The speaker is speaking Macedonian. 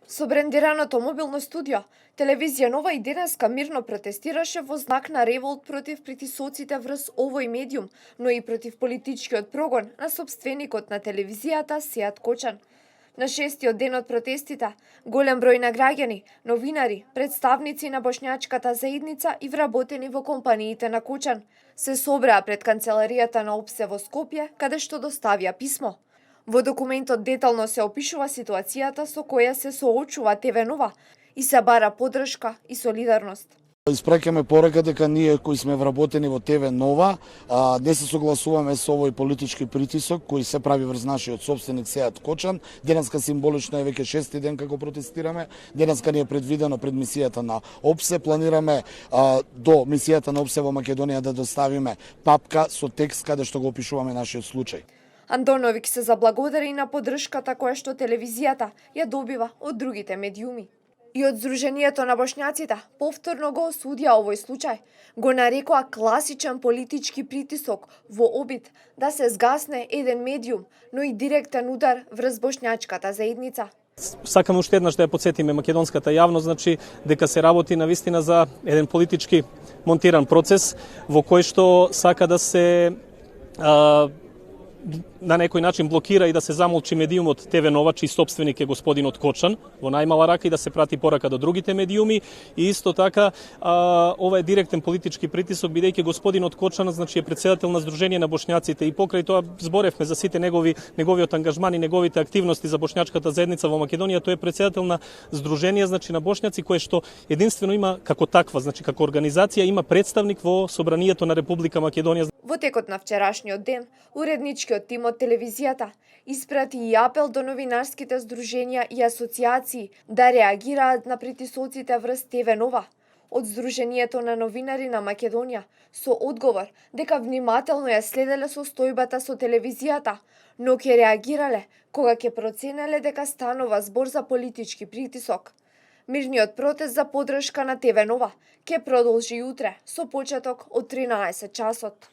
Со брендираното мобилно студио, телевизија Нова и денеска мирно протестираше во знак на револт против притисоците врз овој медиум, но и против политичкиот прогон на собственикот на телевизијата Сеат Кочан. На шестиот ден од протестите, голем број на граѓани, новинари, представници на бошњачката заедница и вработени во компаниите на Кочан се собраа пред канцеларијата на ОПСЕ во Скопје, каде што доставија писмо. Во документот детално се опишува ситуацијата со која се соочува ТВ Нова и се бара поддршка и солидарност. Испраќаме порака дека ние кои сме вработени во ТВ Нова не се согласуваме со овој политички притисок кој се прави врз нашиот собственик Сеат Кочан. Денеска символично е веќе шести ден како протестираме. Денеска ни е предвидено пред мисијата на ОПСЕ. Планираме до мисијата на ОПСЕ во Македонија да доставиме папка со текст каде што го опишуваме нашиот случај. Андоновиќ се заблагодари на поддршката која што телевизијата ја добива од другите медиуми. И од Сдруженијето на бошњаците повторно го осудија овој случај. Го нарекоа класичен политички притисок во обид да се згасне еден медиум, но и директен удар врз бошњачката заедница. Сакаме уште еднаш да ја потсетиме македонската јавност, значи дека се работи на вистина за еден политички монтиран процес во кој што сака да се на некој начин блокира и да се замолчи медиумот ТВ Нова, чиј собственик е господинот Кочан, во најмала рака, и да се прати порака до другите медиуми. И исто така, ова е директен политички притисок, бидејќи господинот Кочан, значи, е председател на Сдружение на бошњаците, и покрај тоа зборевме за сите неговиот ангажман и неговите активности за бошњачката заедница во Македонија. Тој е председател на Сдружение, значи, на бошњаци, кое што единствено има како таква, значи како организација, има представник во Собранието на Република Македонија. Во текот на вчерашниот ден, уредничкиот тим од телевизијата испрати и апел до новинарските здруженја и асоциации да реагираат на притисоците врз ТВ Нова. Од Сдруженијето на новинари на Македонија со одговор дека внимателно ја следеле состојбата со телевизијата, но ќе реагирале кога ќе проценеле дека станува збор за политички притисок. Мирниот протест за поддршка на ТВ Нова ќе продолжи утре со почеток од 13 часот.